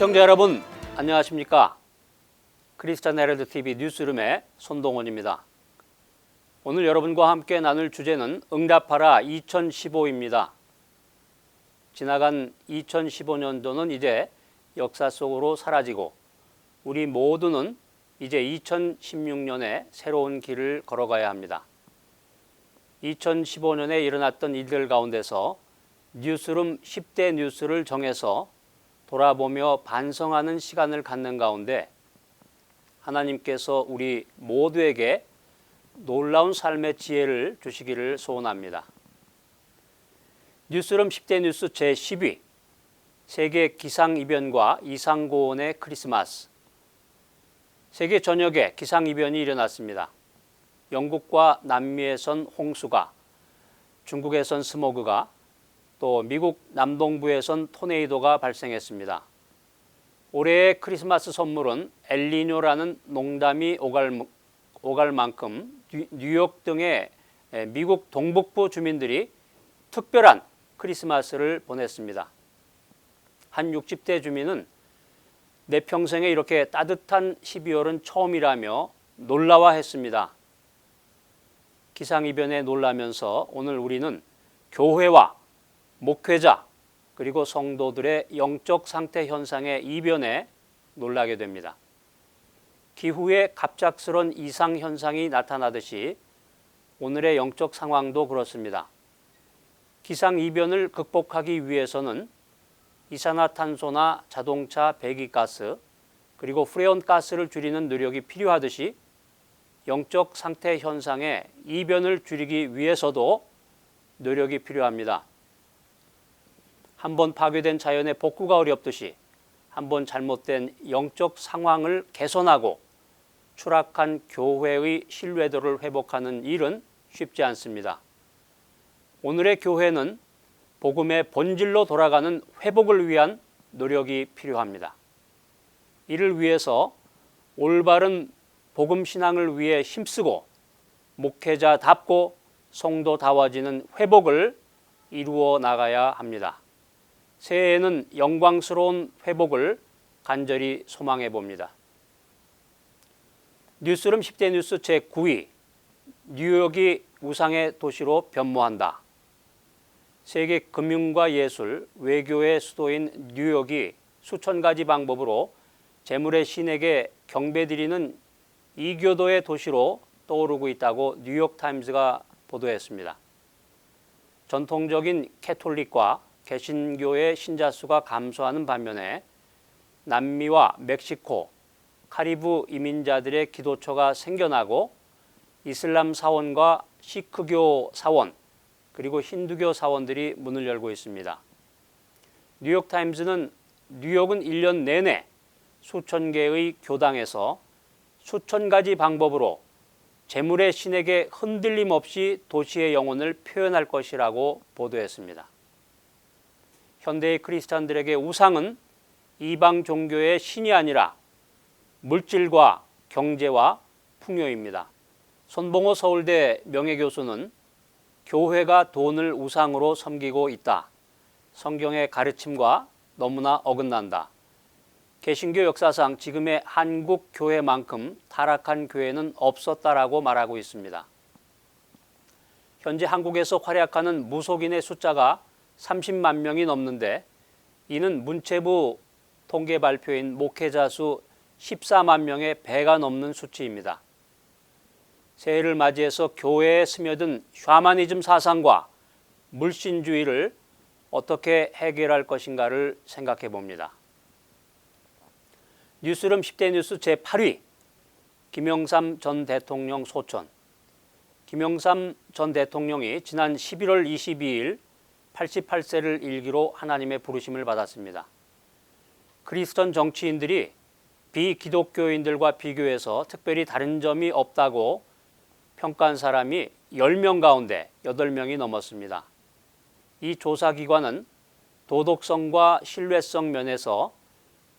시청자 여러분 안녕하십니까? 크리스찬 헤럴드 TV 뉴스룸의 손동원입니다. 오늘 여러분과 함께 나눌 주제는 응답하라 2015입니다. 지나간 2015년도는 이제 역사 속으로 사라지고 우리 모두는 이제 2016년에 새로운 길을 걸어가야 합니다. 2015년에 일어났던 일들 가운데서 뉴스룸 10대 뉴스를 정해서 돌아보며 반성하는 시간을 갖는 가운데 하나님께서 우리 모두에게 놀라운 삶의 지혜를 주시기를 소원합니다. 뉴스룸 10대 뉴스 제10위 세계 기상이변과 이상고온의 크리스마스. 세계 전역에 기상이변이 일어났습니다. 영국과 남미에선 홍수가, 중국에선 스모그가, 또 미국 남동부에선 토네이도가 발생했습니다. 올해의 크리스마스 선물은 엘니뇨라는 농담이 오갈 만큼 뉴욕 등의 미국 동북부 주민들이 특별한 크리스마스를 보냈습니다. 한 60대 주민은 내 평생에 이렇게 따뜻한 12월은 처음이라며 놀라워했습니다. 기상이변에 놀라면서 오늘 우리는 교회와 목회자 그리고 성도들의 영적 상태 현상의 이변에 놀라게 됩니다. 기후의 갑작스런 이상 현상이 나타나듯이 오늘의 영적 상황도 그렇습니다. 기상 이변을 극복하기 위해서는 이산화탄소나 자동차 배기가스 그리고 프레온가스를 줄이는 노력이 필요하듯이 영적 상태 현상의 이변을 줄이기 위해서도 노력이 필요합니다. 한번 파괴된 자연의 복구가 어렵듯이 한번 잘못된 영적 상황을 개선하고 추락한 교회의 신뢰도를 회복하는 일은 쉽지 않습니다. 오늘의 교회는 복음의 본질로 돌아가는 회복을 위한 노력이 필요합니다. 이를 위해서 올바른 복음 신앙을 위해 힘쓰고 목회자답고 성도다워지는 회복을 이루어 나가야 합니다. 새해에는 영광스러운 회복을 간절히 소망해 봅니다. 뉴스룸 10대 뉴스 제9위 뉴욕이 우상의 도시로 변모한다. 세계 금융과 예술, 외교의 수도인 뉴욕이 수천 가지 방법으로 재물의 신에게 경배드리는 이교도의 도시로 떠오르고 있다고 뉴욕타임즈가 보도했습니다. 전통적인 캐톨릭과 개신교의 신자 수가 감소하는 반면에 남미와 멕시코, 카리브 이민자들의 기도처가 생겨나고 이슬람 사원과 시크교 사원 그리고 힌두교 사원들이 문을 열고 있습니다. 뉴욕타임즈는 뉴욕은 1년 내내 수천 개의 교당에서 수천 가지 방법으로 재물의 신에게 흔들림 없이 도시의 영혼을 표현할 것이라고 보도했습니다. 현대의 크리스찬들에게 우상은 이방 종교의 신이 아니라 물질과 경제와 풍요입니다. 손봉호 서울대 명예교수는 교회가 돈을 우상으로 섬기고 있다. 성경의 가르침과 너무나 어긋난다. 개신교 역사상 지금의 한국 교회만큼 타락한 교회는 없었다라고 말하고 있습니다. 현재 한국에서 활약하는 무속인의 숫자가 30만 명이 넘는데 이는 문체부 통계 발표인 목회자 수 14만 명의 배가 넘는 수치입니다. 새해를 맞이해서 교회에 스며든 샤머니즘 사상과 물신주의를 어떻게 해결할 것인가를 생각해 봅니다. 뉴스룸 10대 뉴스 제8위 김영삼 전 대통령 소천. 김영삼 전 대통령이 지난 11월 22일 88세를 일기로 하나님의 부르심을 받았습니다. 크리스천 정치인들이 비기독교인들과 비교해서 특별히 다른 점이 없다고 평가한 사람이 10명 가운데 8명이 넘었습니다. 이 조사기관은 도덕성과 신뢰성 면에서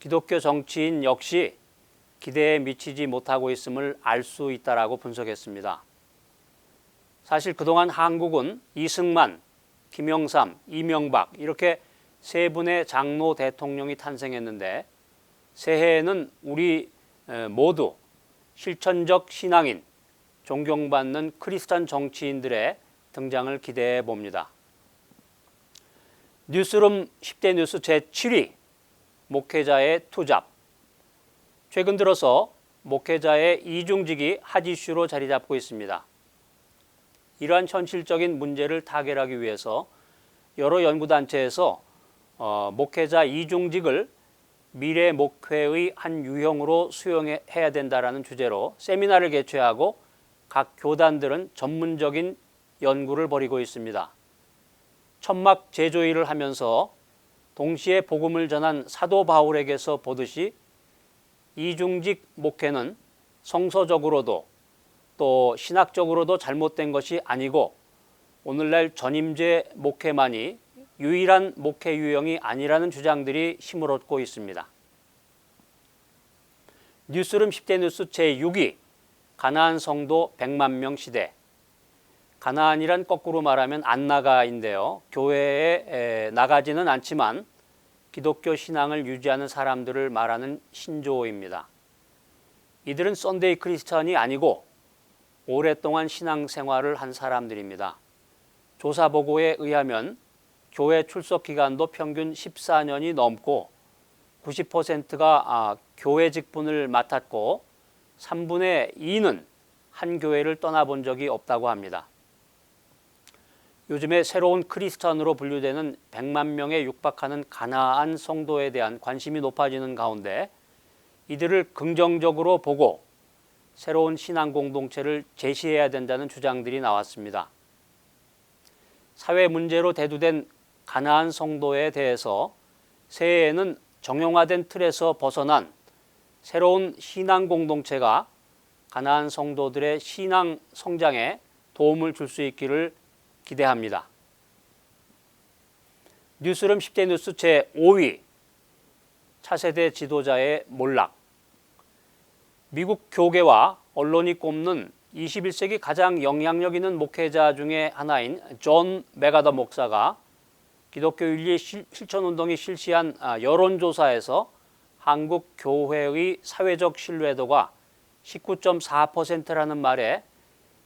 기독교 정치인 역시 기대에 미치지 못하고 있음을 알 수 있다라고 분석했습니다. 사실 그동안 한국은 이승만, 김영삼, 이명박 이렇게 세 분의 장로 대통령이 탄생했는데 새해에는 우리 모두 실천적 신앙인, 존경받는 크리스찬 정치인들의 등장을 기대해 봅니다. 뉴스룸 10대 뉴스 제7위 목회자의 투잡. 최근 들어서 목회자의 이중직이 핫 이슈로 자리 잡고 있습니다. 이러한 현실적인 문제를 타결하기 위해서 여러 연구단체에서 목회자 이중직을 미래 목회의 한 유형으로 수용해야 된다라는 주제로 세미나를 개최하고 각 교단들은 전문적인 연구를 벌이고 있습니다. 천막 제조일을 하면서 동시에 복음을 전한 사도 바울에게서 보듯이 이중직 목회는 성서적으로도 또 신학적으로도 잘못된 것이 아니고 오늘날 전임제 목회만이 유일한 목회 유형이 아니라는 주장들이 힘을 얻고 있습니다. 뉴스룸 10대 뉴스 제6위 가나안 성도 100만 명 시대. 가나안이란 거꾸로 말하면 안 나가인데요. 교회에 나가지는 않지만 기독교 신앙을 유지하는 사람들을 말하는 신조어입니다. 이들은 썬데이 크리스찬이 아니고 오랫동안 신앙생활을 한 사람들입니다. 조사 보고에 의하면 교회 출석 기간도 평균 14년이 넘고 90%가 교회 직분을 맡았고 3분의 2는 한 교회를 떠나본 적이 없다고 합니다. 요즘에 새로운 크리스찬으로 분류되는 100만 명에 육박하는 가나안 성도에 대한 관심이 높아지는 가운데 이들을 긍정적으로 보고 새로운 신앙 공동체를 제시해야 된다는 주장들이 나왔습니다. 사회 문제로 대두된 가나안 성도에 대해서 새해에는 정형화된 틀에서 벗어난 새로운 신앙 공동체가 가나안 성도들의 신앙 성장에 도움을 줄 수 있기를 기대합니다. 뉴스룸 10대 뉴스 제5위 차세대 지도자의 몰락. 미국 교계와 언론이 꼽는 21세기 가장 영향력 있는 목회자 중에 하나인 존 맥아더 목사가 기독교 윤리 실천운동이 실시한 여론조사에서 한국 교회의 사회적 신뢰도가 19.4%라는 말에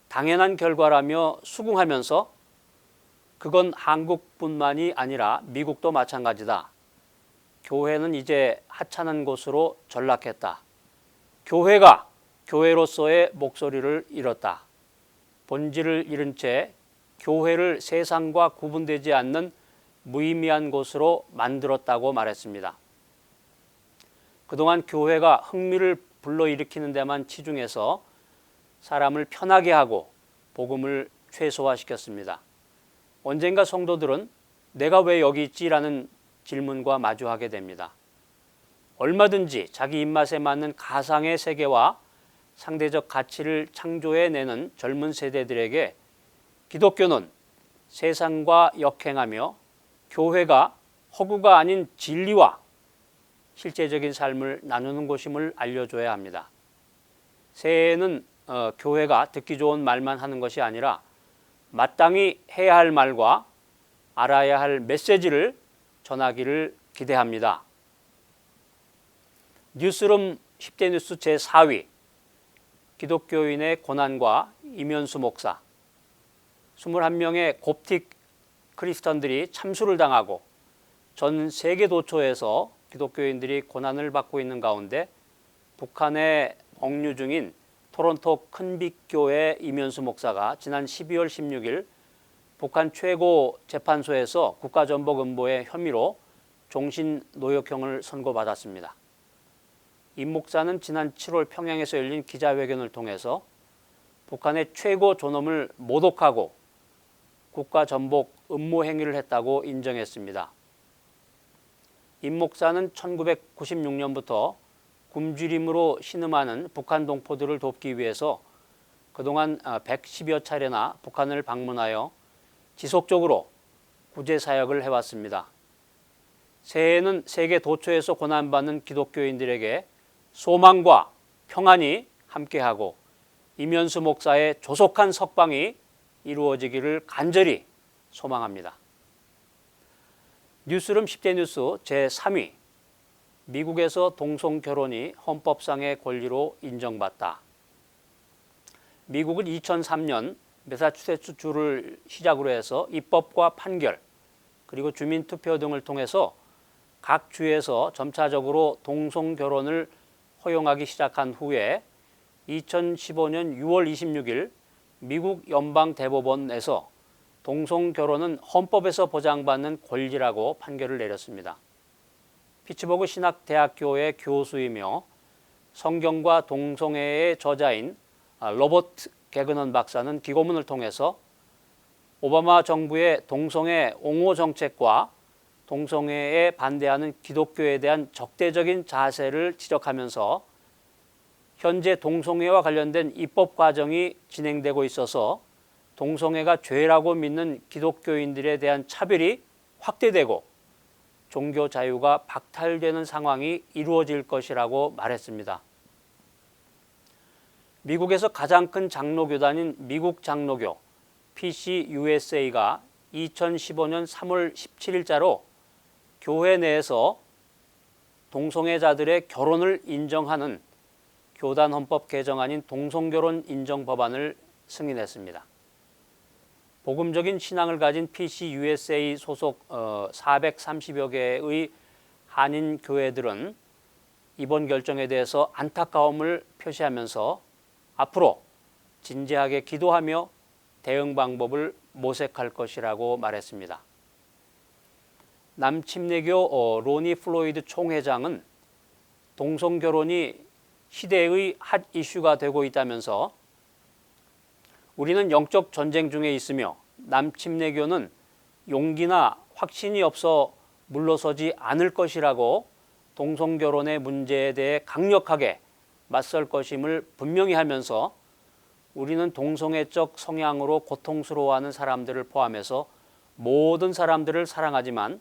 당연한 결과라며 수긍하면서 그건 한국뿐만이 아니라 미국도 마찬가지다. 교회는 이제 하찮은 곳으로 전락했다. 교회가 교회로서의 목소리를 잃었다. 본질을 잃은 채 교회를 세상과 구분되지 않는 무의미한 곳으로 만들었다고 말했습니다. 그동안 교회가 흥미를 불러일으키는 데만 치중해서 사람을 편하게 하고 복음을 최소화시켰습니다. 언젠가 성도들은 내가 왜 여기 있지라는 질문과 마주하게 됩니다. 얼마든지 자기 입맛에 맞는 가상의 세계와 상대적 가치를 창조해내는 젊은 세대들에게 기독교는 세상과 역행하며 교회가 허구가 아닌 진리와 실제적인 삶을 나누는 곳임을 알려줘야 합니다. 새해에는 교회가 듣기 좋은 말만 하는 것이 아니라 마땅히 해야 할 말과 알아야 할 메시지를 전하기를 기대합니다. 뉴스룸 10대 뉴스 제4위 기독교인의 고난과 이면수 목사. 21명의 곱틱 크리스천들이 참수를 당하고 전 세계 도처에서 기독교인들이 고난을 받고 있는 가운데 북한에 억류 중인 토론토 큰빛교회 이면수 목사가 지난 12월 16일 북한 최고 재판소에서 국가전복음보의 혐의로 종신 노역형을 선고받았습니다. 임 목사는 지난 7월 평양에서 열린 기자회견을 통해서 북한의 최고 존엄을 모독하고 국가전복 음모 행위를 했다고 인정했습니다. 임 목사는 1996년부터 굶주림으로 신음하는 북한 동포들을 돕기 위해서 그동안 110여 차례나 북한을 방문하여 지속적으로 구제 사역을 해왔습니다. 새해에는 세계 도처에서 고난받는 기독교인들에게 소망과 평안이 함께하고 이면수 목사의 조속한 석방이 이루어지기를 간절히 소망합니다. 뉴스룸 10대 뉴스 제3위 미국에서 동성 결혼이 헌법상의 권리로 인정받다. 미국은 2003년 매사추세츠 주를 시작으로 해서 입법과 판결 그리고 주민투표 등을 통해서 각 주에서 점차적으로 동성 결혼을 허용하기 시작한 후에 2015년 6월 26일 미국 연방대법원에서 동성 결혼은 헌법에서 보장받는 권리라고 판결을 내렸습니다. 피츠버그 신학대학교의 교수이며 성경과 동성애의 저자인 로버트 개그넌 박사는 기고문을 통해서 오바마 정부의 동성애 옹호 정책과 동성애에 반대하는 기독교에 대한 적대적인 자세를 지적하면서 현재 동성애와 관련된 입법 과정이 진행되고 있어서 동성애가 죄라고 믿는 기독교인들에 대한 차별이 확대되고 종교 자유가 박탈되는 상황이 이루어질 것이라고 말했습니다. 미국에서 가장 큰 장로교단인 미국 장로교 PCUSA가 2015년 3월 17일자로 교회 내에서 동성애자들의 결혼을 인정하는 교단 헌법 개정안인 동성결혼 인정 법안을 승인했습니다. 복음적인 신앙을 가진 PCUSA 소속 430여 개의 한인 교회들은 이번 결정에 대해서 안타까움을 표시하면서 앞으로 진지하게 기도하며 대응 방법을 모색할 것이라고 말했습니다. 남침례교 로니 플로이드 총회장은 동성결혼이 시대의 핫 이슈가 되고 있다면서 우리는 영적 전쟁 중에 있으며 남침례교는 용기나 확신이 없어 물러서지 않을 것이라고 동성결혼의 문제에 대해 강력하게 맞설 것임을 분명히 하면서 우리는 동성애적 성향으로 고통스러워하는 사람들을 포함해서 모든 사람들을 사랑하지만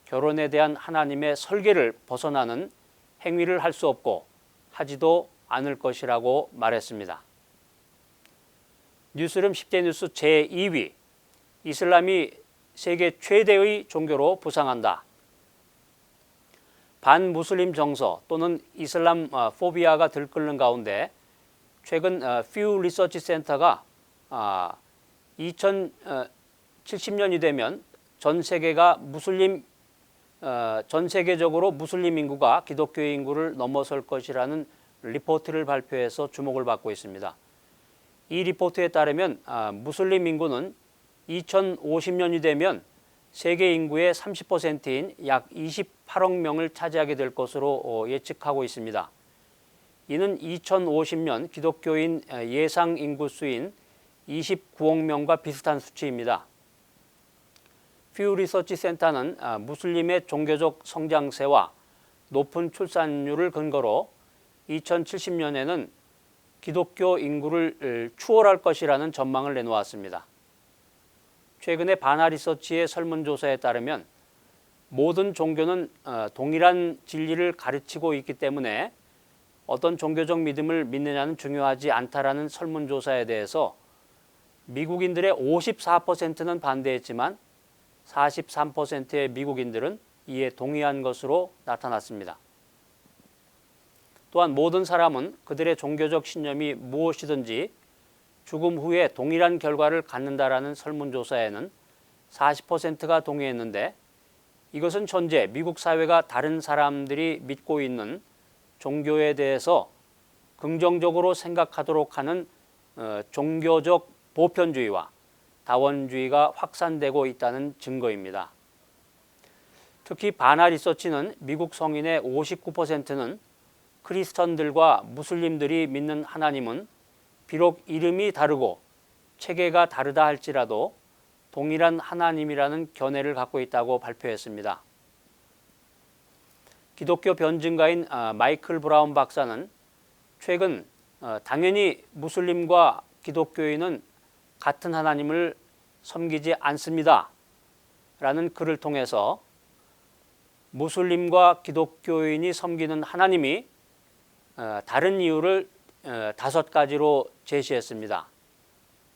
결혼에 대한 하나님의 설계를 벗어나는 행위를 할 수 없고 하지도 않을 것이라고 말했습니다. 뉴스룸 10대 뉴스 제2위 이슬람이 세계 최대의 종교로 부상한다. 반무슬림 정서 또는 이슬람 포비아가 들끓는 가운데 최근 퓨 리서치 센터가 2070년이 되면 전 세계적으로 무슬림 인구가 기독교 인구를 넘어설 것이라는 리포트를 발표해서 주목을 받고 있습니다. 이 리포트에 따르면 무슬림 인구는 2050년이 되면 세계 인구의 30%인 약 28억 명을 차지하게 될 것으로 예측하고 있습니다. 이는 2050년 기독교인 예상 인구 수인 29억 명과 비슷한 수치입니다. 퓨 리서치 센터는 무슬림의 종교적 성장세와 높은 출산율을 근거로 2070년에는 기독교 인구를 추월할 것이라는 전망을 내놓았습니다. 최근에 바나 리서치의 설문조사에 따르면 모든 종교는 동일한 진리를 가르치고 있기 때문에 어떤 종교적 믿음을 믿느냐는 중요하지 않다라는 설문조사에 대해서 미국인들의 54%는 반대했지만 43%의 미국인들은 이에 동의한 것으로 나타났습니다. 또한 모든 사람은 그들의 종교적 신념이 무엇이든지 죽음 후에 동일한 결과를 갖는다라는 설문조사에는 40%가 동의했는데 이것은 현재 미국 사회가 다른 사람들이 믿고 있는 종교에 대해서 긍정적으로 생각하도록 하는 종교적 보편주의와 다원주의가 확산되고 있다는 증거입니다. 특히 바나 리서치는 미국 성인의 59%는 크리스천들과 무슬림들이 믿는 하나님은 비록 이름이 다르고 체계가 다르다 할지라도 동일한 하나님이라는 견해를 갖고 있다고 발표했습니다. 기독교 변증가인 마이클 브라운 박사는 최근 당연히 무슬림과 기독교인은 같은 하나님을 섬기지 않습니다. 라는 글을 통해서 무슬림과 기독교인이 섬기는 하나님이 다른 이유를 5가지로 제시했습니다.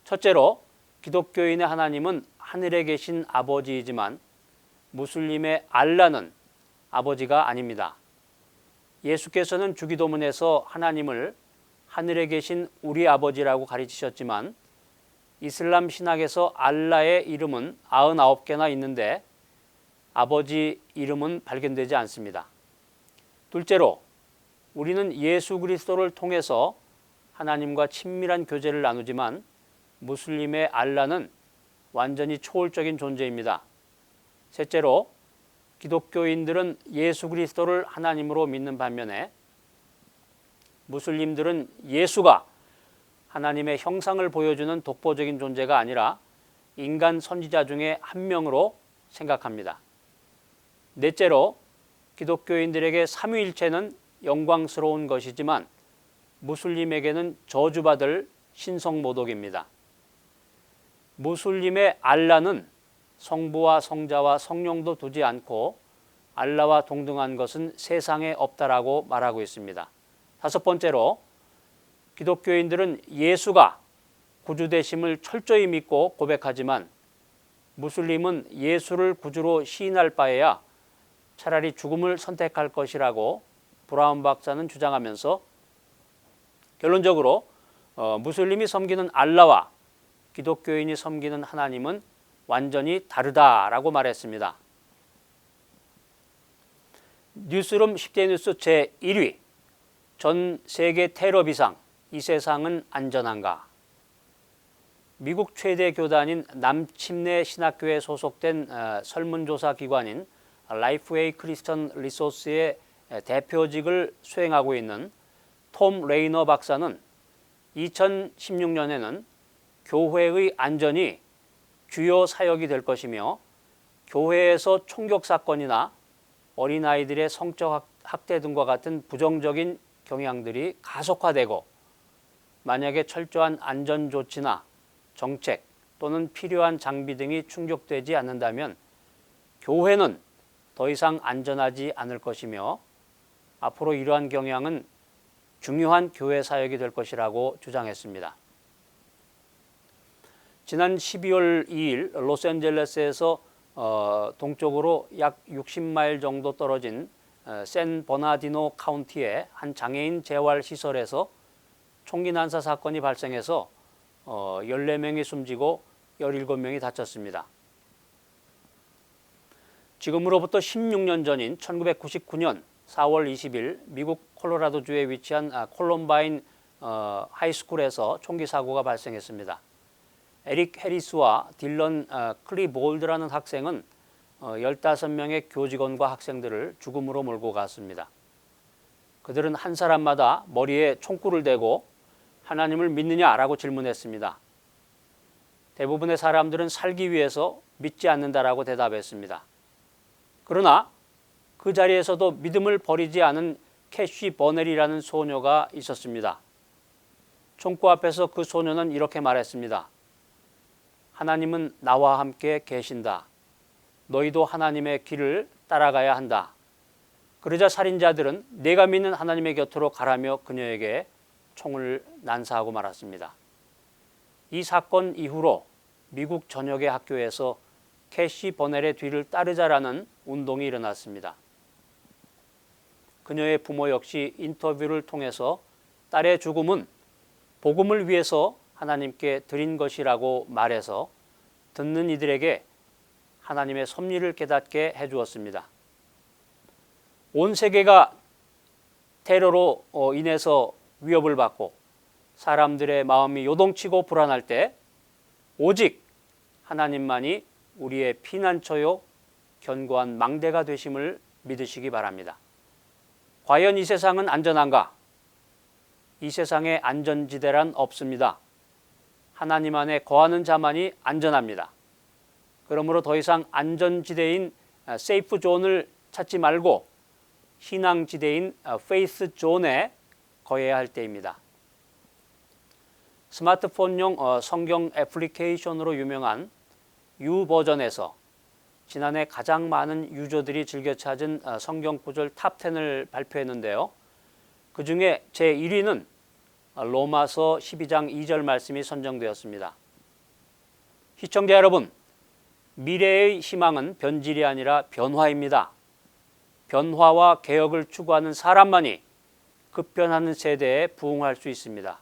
첫째로 기독교인의 하나님은 하늘에 계신 아버지이지만 무슬림의 알라는 아버지가 아닙니다. 예수께서는 주기도문에서 하나님을 하늘에 계신 우리 아버지라고 가르치셨지만 이슬람 신학에서 알라의 이름은 99개나 있는데 아버지 이름은 발견되지 않습니다. 둘째로 우리는 예수 그리스도를 통해서 하나님과 친밀한 교제를 나누지만 무슬림의 알라는 완전히 초월적인 존재입니다. 셋째로 기독교인들은 예수 그리스도를 하나님으로 믿는 반면에 무슬림들은 예수가 하나님의 형상을 보여주는 독보적인 존재가 아니라 인간 선지자 중에 한 명으로 생각합니다. 넷째로 기독교인들에게 삼위일체는 영광스러운 것이지만 무슬림에게는 저주받을 신성모독입니다. 무슬림의 알라는 성부와 성자와 성령도 두지 않고 알라와 동등한 것은 세상에 없다라고 말하고 있습니다. 다섯 번째로 기독교인들은 예수가 구주되심을 철저히 믿고 고백하지만 무슬림은 예수를 구주로 시인할 바에야 차라리 죽음을 선택할 것이라고 브라운 박사는 주장하면서 결론적으로 무슬림이 섬기는 알라와 기독교인이 섬기는 하나님은 완전히 다르다라고 말했습니다. 뉴스룸 10대 뉴스 제1위 전 세계 테러 비상 이 세상은 안전한가? 미국 최대 교단인 남침내 신학교에 소속된 설문조사 기관인 라이프웨이 크리스천 리소스의 대표직을 수행하고 있는 톰 레이너 박사는 2016년에는 교회의 안전이 주요 사역이 될 것이며 교회에서 총격 사건이나 어린아이들의 성적 학대 등과 같은 부정적인 경향들이 가속화되고 만약에 철저한 안전 조치나 정책 또는 필요한 장비 등이 충족되지 않는다면 교회는 더 이상 안전하지 않을 것이며 앞으로 이러한 경향은 중요한 교회 사역이 될 것이라고 주장했습니다. 지난 12월 2일 로스앤젤레스에서 동쪽으로 약 60마일 정도 떨어진 샌 버나디노 카운티의 한 장애인 재활시설에서 총기 난사 사건이 발생해서 14명이 숨지고 17명이 다쳤습니다. 지금으로부터 16년 전인 1999년 4월 20일 미국 콜로라도주에 위치한 콜럼바인 하이스쿨에서 총기 사고가 발생했습니다. 에릭 해리스와 딜런 클리볼드라는 학생은 15명의 교직원과 학생들을 죽음으로 몰고 갔습니다. 그들은 한 사람마다 머리에 총구를 대고 하나님을 믿느냐라고 질문했습니다. 대부분의 사람들은 살기 위해서 믿지 않는다라고 대답했습니다. 그러나 그 자리에서도 믿음을 버리지 않은 캐시 버넬이라는 소녀가 있었습니다. 총구 앞에서 그 소녀는 이렇게 말했습니다. 하나님은 나와 함께 계신다. 너희도 하나님의 길을 따라가야 한다. 그러자 살인자들은 내가 믿는 하나님의 곁으로 가라며 그녀에게 총을 난사하고 말았습니다. 이 사건 이후로 미국 전역의 학교에서 캐시 버넬의 뒤를 따르자라는 운동이 일어났습니다. 그녀의 부모 역시 인터뷰를 통해서 딸의 죽음은 복음을 위해서 하나님께 드린 것이라고 말해서 듣는 이들에게 하나님의 섭리를 깨닫게 해주었습니다. 온 세계가 테러로 인해서 위협을 받고 사람들의 마음이 요동치고 불안할 때 오직 하나님만이 우리의 피난처요 견고한 망대가 되심을 믿으시기 바랍니다. 과연 이 세상은 안전한가? 이 세상에 안전지대란 없습니다. 하나님 안에 거하는 자만이 안전합니다. 그러므로 더 이상 안전지대인 세이프 존을 찾지 말고 신앙지대인 페이스 존에 거해야 할 때입니다. 스마트폰용 성경 애플리케이션으로 유명한 U 버전에서 지난해 가장 많은 유저들이 즐겨 찾은 성경 구절 탑10을 발표했는데요. 그 중에 제1위는 로마서 12장 2절 말씀이 선정되었습니다. 시청자 여러분, 미래의 희망은 변질이 아니라 변화입니다. 변화와 개혁을 추구하는 사람만이 급변하는 세대에 부응할 수 있습니다.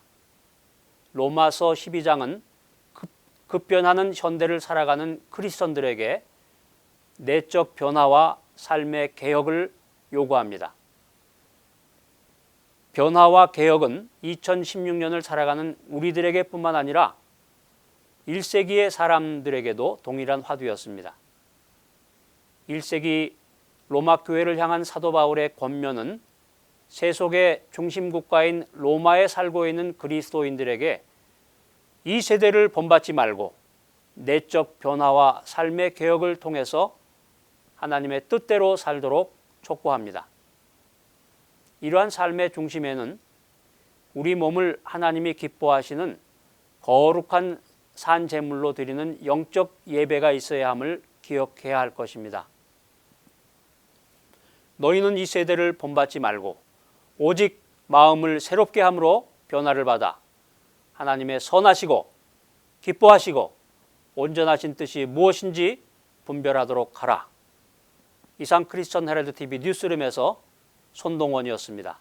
로마서 12장은 급변하는 현대를 살아가는 크리스천들에게 내적 변화와 삶의 개혁을 요구합니다. 변화와 개혁은 2016년을 살아가는 우리들에게 뿐만 아니라 1세기의 사람들에게도 동일한 화두였습니다. 1세기 로마 교회를 향한 사도 바울의 권면은 세속의 중심 국가인 로마에 살고 있는 그리스도인들에게 이 세대를 본받지 말고 내적 변화와 삶의 개혁을 통해서 하나님의 뜻대로 살도록 촉구합니다. 이러한 삶의 중심에는 우리 몸을 하나님이 기뻐하시는 거룩한 산 제물로 드리는 영적 예배가 있어야 함을 기억해야 할 것입니다. 너희는 이 세대를 본받지 말고 오직 마음을 새롭게 함으로 변화를 받아 하나님의 선하시고 기뻐하시고 온전하신 뜻이 무엇인지 분별하도록 하라. 이상 크리스천 헤럴드 TV 뉴스룸에서 손동원이었습니다.